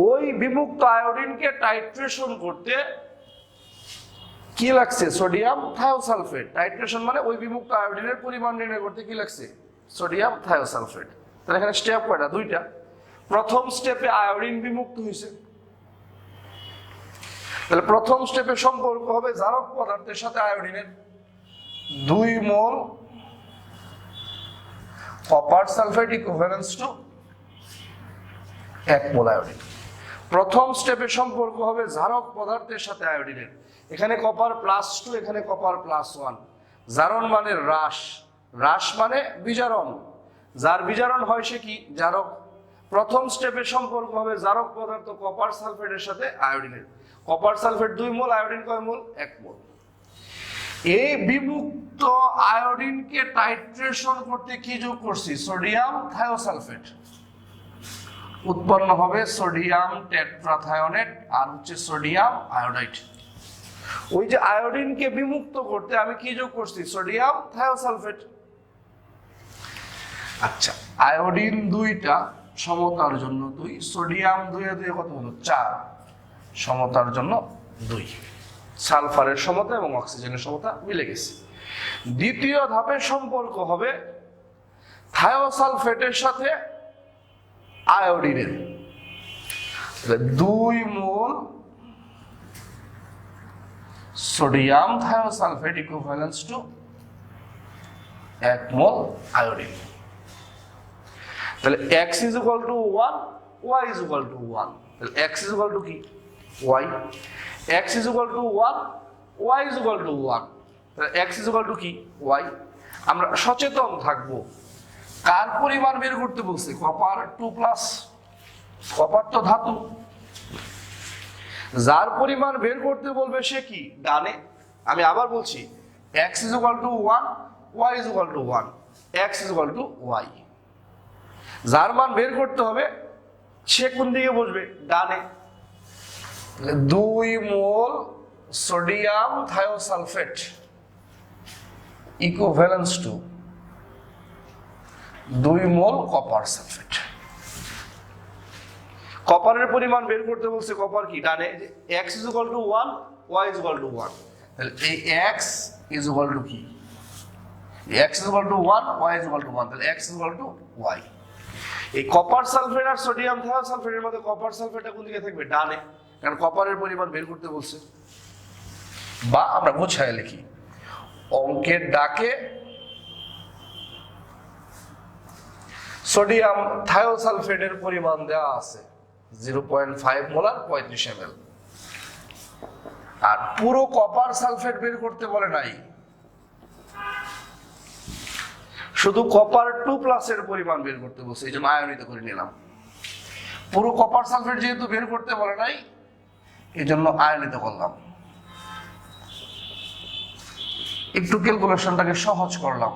[SPEAKER 1] ওই বিমুক্ত আয়োডিনকে টাইট্রেশন করতে কি লাগছে? Sodium thiosulphate. টাইট্রেশন মানে ওই বিমুক্ত আয়োডিনের পরিমাণ নির্ণয় করতে কি লাগছে? Sodium thiosulphate. তাহলে এখানে স্টেপ কয়টা? 2টা। প্রথম স্টেপে আয়োডিন বিমুক্ত হয়েছে, তাহলে প্রথম স্টেপে সম্পর্ক হবে জারক পদার্থের সাথে আয়োডিনের। 2 mole copper sulphate equivalence to 1 mole iodine. প্রথম স্টেপে সম্পর্ক হবে জারক পদার্থের সাথে আয়োডিনের। এখানে কপার +2, এখানে কপার +1। জারণ মানে হ্রাস মানে বিজারণ। যার বিজারণ হয় সে কি? জারক। প্রথম স্টেপের সম্পর্ক হবে জারক পদার্থ কপার সালফেটের সাথে আয়োডিনের। কপার সালফেট 2 মোল, আয়োডিন কয় মোল? 1 মোল। এই বিমুক্ত আয়োডিনকে টাইট্রেশন করতে কি যোগ করছি? Sodium thiosulphate. উৎপন্ন হবে সোডিয়াম টেট্রাথায়োনেট আর হচ্ছে সোডিয়াম আয়োডাইড। ওই যে আয়োডিনকে বিমুক্ত করতে আমি কি যোগ করছি? Sodium thiosulphate. আচ্ছা, আয়োডিন 2টা সমতার জন্য 2, সোডিয়াম 2 এ 2 কত হলো? 4, সমতার জন্য 2। সালফারের সমতা এবং অক্সিজেনের সমতা মিলে গেছে। দ্বিতীয় ধাপের সম্পর্ক হবে থায়োসালফেটের সাথে আয়োডিনের। 2 mole sodium thiosulphate equivalence to 1 mole iodine. তাহলে x = 1, y = 1। তাহলে x = কি? y। x = 1, y = 1। তাহলে x = কি? y। আমরা সচেতন থাকবো। কার পরিমাণ বের করতে বলছে? কপার 2+। কপার তো ধাতু, যার পরিমাণ বের করতে বলবে সে কি? ডানে। আমি আবার বলছি, x = 1, y = 1, x = y। যার মান বের করতে হবে সে কোন দিকে বসবে? ডানে। 2 mole sodium thiosulphate equivalence to 2 mole copper sulphate. কপারের পরিমাণ বের করতে বলছে, কপার কি? ডানে। x = 1, y = 1। তাহলে এই x = কি? x = 1, y = 1। তাহলে x = y। এই কপার সালফেট আর সোডিয়াম থায়োসালফেটের মধ্যে কপার সালফেটটা কোন দিকে থাকবে? ডানে, কারণ কপারের পরিমাণ বের করতে বলছে। বা আমরা গুছায় লিখি, অঙ্কের ডাকে সোডিয়াম থায়োসালফেটের পরিমাণ দেওয়া আছে 0.5 মোলার 35 ml। আর পুরো কপার সালফেট বের করতে বলে নাই, শুধু কপার 2+ এর পরিমাণ বের করতে বলছে, এই জন্য আয়নিত করে নিলাম। পুরো কপার সালফেট যেহেতু বের করতে বলে নাই, এই জন্য আয়নিত করলাম। একটু ক্যালকুলেশনটাকে সহজ করলাম।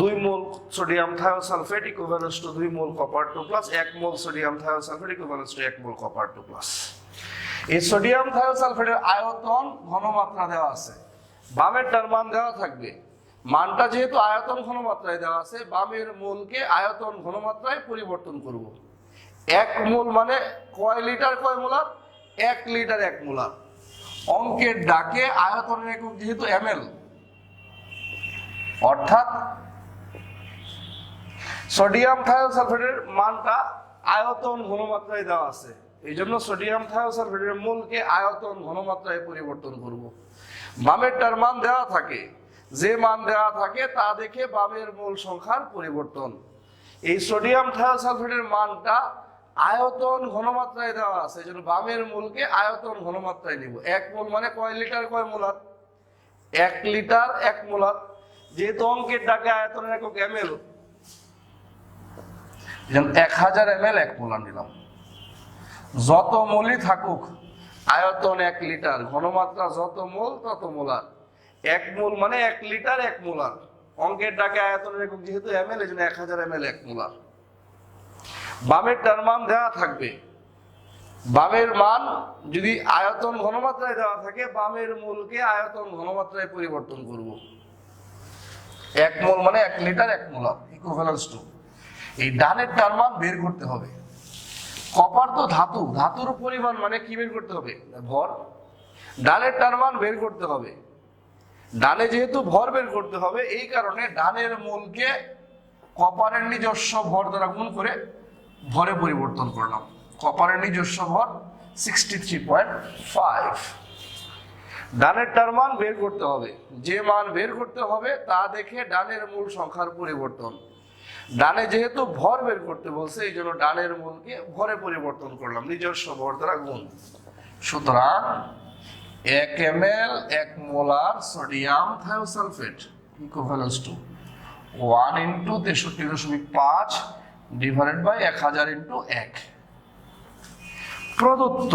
[SPEAKER 1] দুই mole sodium thiosulphate equivalence to 2 mole copper 2+, 1 mole sodium thiosulphate equivalence to 1 mole copper 2+। এই সোডিয়াম থায়োসালফেটের আয়তন ঘনমাত্রা দেওয়া আছে, বামেরটার মান দেওয়া থাকবে। মানটা যেহেতু আয়তন ঘনমাত্রায় দেওয়া আছে, বামের মোলকে আয়তন ঘনমাত্রায় পরিবর্তন করব। 1 মোল মানে কয় লিটার কয় মোলার? 1 litre 1 molar. অঙ্কের ডাকে আয়তনের একক যেহেতু ml, অর্থাৎ সোডিয়াম থায়োসালফেটের মানটা আয়তন ঘনমাত্রায় দেওয়া আছে, এই জন্য সোডিয়াম থায়োসালফেটের মোলকে আয়তন ঘনমাত্রায় পরিবর্তন করব। বামেরটার মান দেওয়া থাকে, যে মান দেওয়া থাকে তা দেখে বামের মোল সংখ্যার পরিবর্তন। এই সোডিয়াম থায়োসালফেটের মানটা আয়তন ঘনমাত্রায় দেওয়া আছে, এই জন্য বামের মোলকে আয়তন ঘনমাত্রায় নিব। 1 মোল মানে কয় লিটার কয় মোলার? 1 litre 1 molar. যেহেতু অঙ্কের ডাকে আয়তনের একক ml, 1000 ml 1 মোলার নিলাম। যত মোলই থাকুক আয়তন 1 লিটার, ঘনমাত্রা যত মোল তত মোলার। 1 মোল মানে 1 লিটার 1 মোলার। অঙ্কের ডাকে আয়তনের একক যেহেতু ml, এই জন্য 1000 ml 1 মোলার। বামেরটার মান দেওয়া থাকবে, বামের মান যদি আয়তন ঘনমাত্রায় দেওয়া থাকে, বামের মোলকে আয়তন ঘনমাত্রায় পরিবর্তন করব। 1 মোল মানে 1 লিটার 1 মোলার ইকুইভ্যালেন্স টু, এই ডানেরটার মান বের করতে হবে। কপার তো ধাতু, ধাতুর পরিমাণ মানে কি বের করতে হবে? ভর। ডানেরটার মান বের করতে হবে। ডানে যেহেতু ভর বের করতে হবে, এই কারণে ডানের মোলকে কপারের নিজস্ব ভর দ্বারা গুণ করে ভরে পরিবর্তন করলাম। কপারের নিজস্ব ভর 63.5। ডানেরটার মান বের করতে হবে, যে মান বের করতে হবে তা দেখে ডানের মূল সংখ্যার পরিবর্তন। ডানে যেহেতু ভর বের করতে বলছে, এই জন্য ডানের মূলকে ভরে পরিবর্তন করলাম, নিজস্ব ভর দ্বারা গুণ। সুতরাং 1 ml 1 molar sodium thiosulphate equivalence to 1 × 63.5 divided by 1000 × 1। প্রদত্ত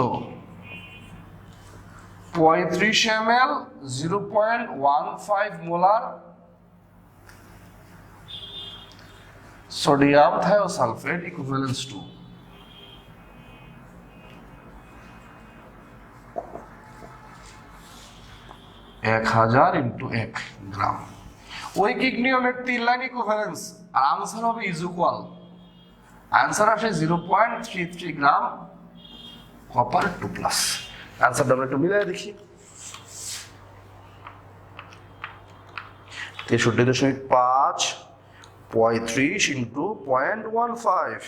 [SPEAKER 1] 35 ml 0.15 molar sodium thiosulphate equivalence to 1000 × 1 gram. ঐকিক নিয়মের 3 লাইন ইকুইভ্যালেন্স, আর আনসার হবে ইজ ইকুয়াল। আনসার আসে 0.33 গ্রাম কপার 2+। আনসারটা আমরা একটু মিলাই দেখি। 63.5 35 × 0.15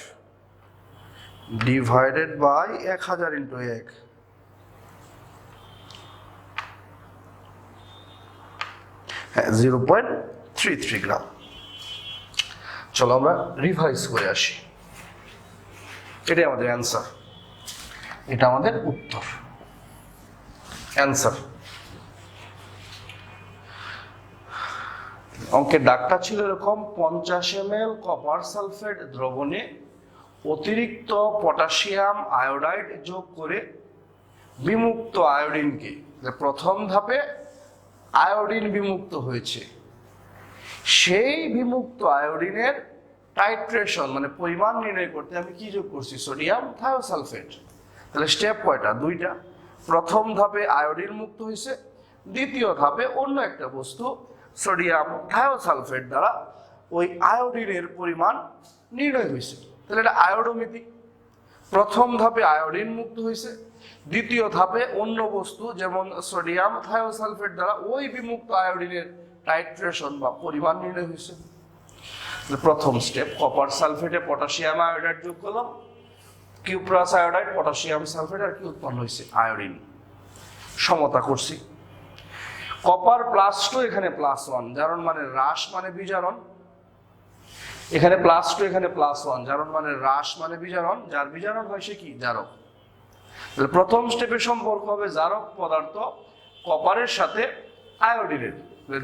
[SPEAKER 1] ডিভাইডেড বাই 1000 × 1। হ্যাঁ, 0.33 গ্রাম। চলো আমরা রিভাইজ করে আসি। এটাই আমাদের অ্যান্সার, এটা আমাদের উত্তর। অ্যান্সার অঙ্কের ডাকটা ছিল এরকম: 50 ml কপার সালফেট দ্রবণে অতিরিক্ত পটাশিয়াম আয়োডাইড যোগ করে বিমুক্ত আয়োডিনকে, প্রথম ধাপে আয়োডিন বিমুক্ত হয়েছে, সেই বিমুক্ত আয়োডিনের টাইট্রেশন মানে পরিমাণ নির্ণয় করতে আমি কি যোগ করছি? Sodium thiosulphate. তাহলে স্টেপ কয়টা? 2টা। প্রথম ধাপে আয়োডিন মুক্ত হয়েছে, দ্বিতীয় ধাপে অন্য একটা বস্তু সোডিয়াম থায়োসালফেট দ্বারা ওই আয়োডিনের পরিমাণ নির্ণয় হয়েছে। তাহলে এটা আয়োডোমিতি। প্রথম ধাপে আয়োডিন মুক্ত হয়েছে, দ্বিতীয় ধাপে অন্য বস্তু যেমন সোডিয়াম থায়োসালফেট দ্বারা ওই বিমুক্ত আয়োডিনের টাইট্রেশন বা পরিমাণ নির্ণয় হয়েছে। প্রথম স্টেপ, কপার সালফেটে পটাশিয়াম আয়োডাইড যোগ করলাম, Q plus iodide potassium sulphate, আর কি উৎপন্ন হয়েছে? আয়োডিন। সমতা করছি। কপার +2 এখানে +1, জারণ মানে হ্রাস মানে বিজারণ, এখানে +2 এখানে +1, জারণ মানে হ্রাস মানে বিজারণ, যার বিজারণ হয় সে কি? জারক। তাহলে প্রথম স্টেপে সম্পর্ক হবে জারক পদার্থ কপারের সাথে আয়োডিনের।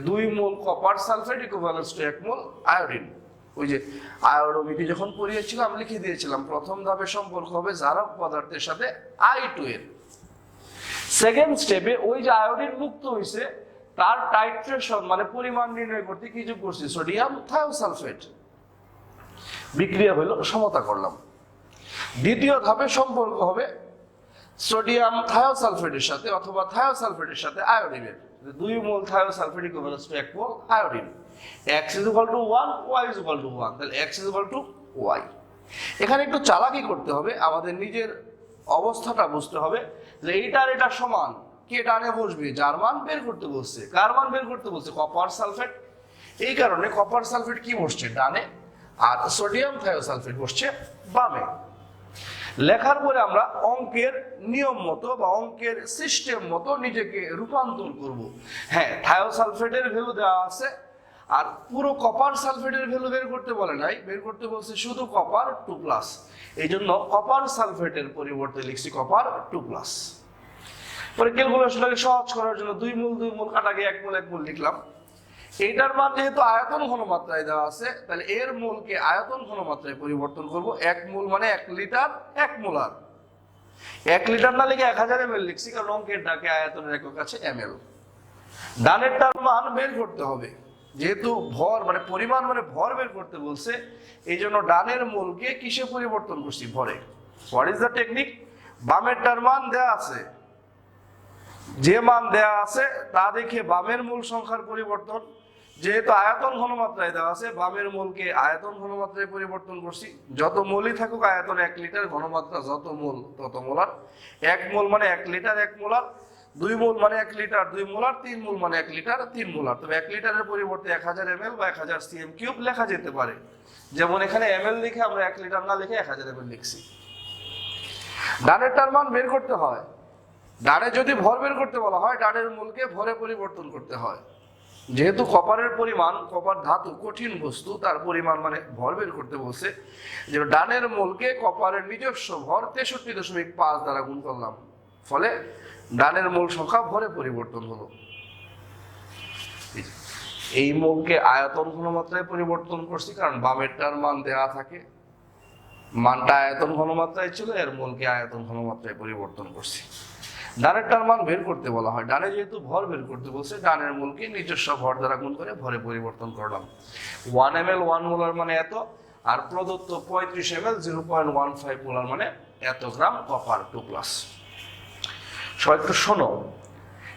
[SPEAKER 1] 2 mole copper sulphate equivalence to 1 mole iodine. ওই যে আয়োডোমিটি যখন পড়িয়েছিলাম লিখে দিয়েছিলাম প্রথম ধাপে সম্পর্ক হবে জারক পদার্থের সাথে I2 এর। সেকেন্ড স্টেপে ওই যে আয়োডিন মুক্ত হয়েছে তার টাইট্রেশন মানে পরিমাণ নির্ণয় করতে কি যোগ করছি? Sodium thiosulphate. বিক্রিয়া হলো, সমতা করলাম। দ্বিতীয় ধাপে সম্পর্ক হবে সোডিয়াম থায়োসালফেটের সাথে অথবা থায়োসালফেটের সাথে আয়োডিনের। 2 mole thiosulphate equivalence to 1 mole iodine. x = 1, y = 1, তাহলে x = y। এখানে একটু চালাকি করতে হবে, আমাদের নিজের অবস্থাটা বুঝতে হবে যে এইটার এটা সমান, কে ডানে বসবে? যার মান বের করতে বলছে। কার মান বের করতে বলছে? Copper sulphate. এই কারণে কপার সালফেট কি বসছে? ডানে, আর সোডিয়াম থায়োসালফেট বসছে বামে। লেখার পরে আমরা অঙ্কের নিয়ম মতো বা অঙ্কের সিস্টেম মতো নিজেকে রূপান্তর করব। হ্যাঁ, থায়োসালফেটের ভ্যালু দেওয়া আছে, আর পুরো কপার সালফেটের ভ্যালু বের করতে বলে নাই, বের করতে বলছে শুধু কপার 2+। এই জন্য কপার সালফেটের পরিবর্তে লিখছি কপার 2+। পরে ক্যালকুলেশনটাকে সহজ করার জন্য 2 মোল 2 মোল কাটা গিয়ে 1 মোল 1 মোল লিখলাম। এইটার মান যেহেতু আয়তন ঘনমাত্রায় দেওয়া আছে, তাহলে এর মোলকে আয়তন ঘনমাত্রায় পরিবর্তন করব। 1 মোল মানে 1 লিটার 1 মোলার। 1 লিটার না লিখে 1000 ml লিখছি, কারণ অঙ্কের ডাকে আয়তনের একক আছে ml। ডানেরটার মান বের করতে হবে, যেহেতু ভর মানে পরিমাণ মানে ভর বের করতে বলছে, এই জন্য ডানের মোলকে কিসে পরিবর্তন করছি? ভরে। What is the technique? বামেরটার মান দেয়া আছে, যে মান দেয়া আছে তা দেখে বামের মূল সংখ্যার পরিবর্তন, যেহেতু আয়তন ঘনমাত্রায় দেওয়া আছে বামের মোলকে আয়তন ঘনমাত্রায় পরিবর্তন করছি। যত মোলই থাকুক আয়তন 1 লিটার, ঘনমাত্রা যত মোল তত মোলার। 1 মোল মানে 1 লিটার 1 মোলার, 2 মোল মানে 1 লিটার 2 মোলার, 3 মোল মানে 1 লিটার 3 মোলার। তবে 1 লিটারের পরিবর্তে 1000 ml বা 1000 cm³ লেখা যেতে পারে। যেমন এখানে ml লিখে আমরা 1 লিটার না লিখে 1000 ml লিখছি। ডানেরটার মান বের করতে হয়, ডানে যদি ভর বের করতে বলা হয় ডানের মূলকে ভরে পরিবর্তন করতে হয়। যেহেতু কপারের পরিমাণ, কপার ধাতু কঠিন বস্তু, তার পরিমাণ মানে ভর বের করতে বলছে, যে ডানের মূলকে কপারের নিজস্ব ভর 63.5 দ্বারা গুণ করলাম, ফলে ডানের মূল সংখ্যা ভরে পরিবর্তন হলো। এই মূলকে আয়তন ঘনমাত্রায় পরিবর্তন করছি, কারণ বামেরটার মান দেওয়া থাকে, মানটা আয়তন ঘনমাত্রায় ছিল, এর মূলকে আয়তন ঘনমাত্রায় পরিবর্তন করছি। ডানেরটার মান বের করতে বলা হয়, ডানে যেহেতু ভর বের করতে বলছে ডানের মূলকে নিজস্ব ভর দ্বারা গুণ করে ভরে পরিবর্তন করলাম। 1 ml 1 মোলার মানে এত, আর প্রদত্ত 35 ml 0.15 মোলার মানে এত গ্রাম কপার 2+। সবাই একটু শোনো,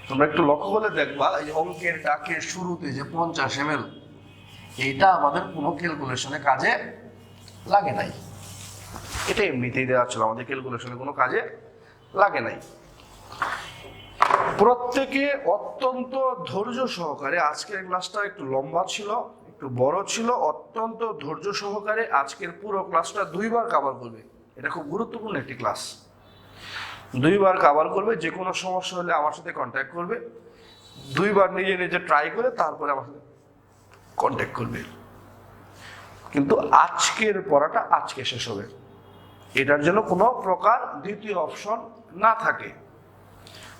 [SPEAKER 1] তোমরা একটু লক্ষ্য করে দেখবা এই অঙ্কের ডাকের শুরুতে যে 50 ml, এইটা আমাদের কোনো ক্যালকুলেশনে কাজে লাগে নাই। এটা এমনিতেই দেওয়া ছিল, আমাদের ক্যালকুলেশনে কোনো কাজে লাগে নাই। প্রত্যেকে অত্যন্ত ধৈর্য সহকারে, আজকের ক্লাসটা একটু লম্বা ছিল, একটু বড় ছিল, অত্যন্ত ধৈর্য সহকারে আজকের পুরো ক্লাসটা 2 বার কভার করবে। এটা খুব গুরুত্বপূর্ণ একটি ক্লাস, 2 বার কভার করবে। যে কোনো সমস্যা হলে আমার সাথে কন্ট্যাক্ট করবে, 2 বার নিজে নিজে ট্রাই করে তারপরে আমার সাথে কন্ট্যাক্ট করবে। কিন্তু আজকের পড়াটা আজকে শেষ হবে, এটার জন্য কোনো প্রকার দ্বিতীয় অপশন না থাকে।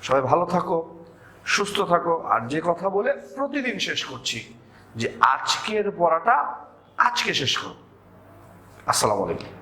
[SPEAKER 1] সবাই ভালো থাকো, সুস্থ থাকো। আর যে কথা বলে প্রতিদিন শেষ করছি যে আজকের পড়াটা আজকে শেষ করো। আসসালামু আলাইকুম।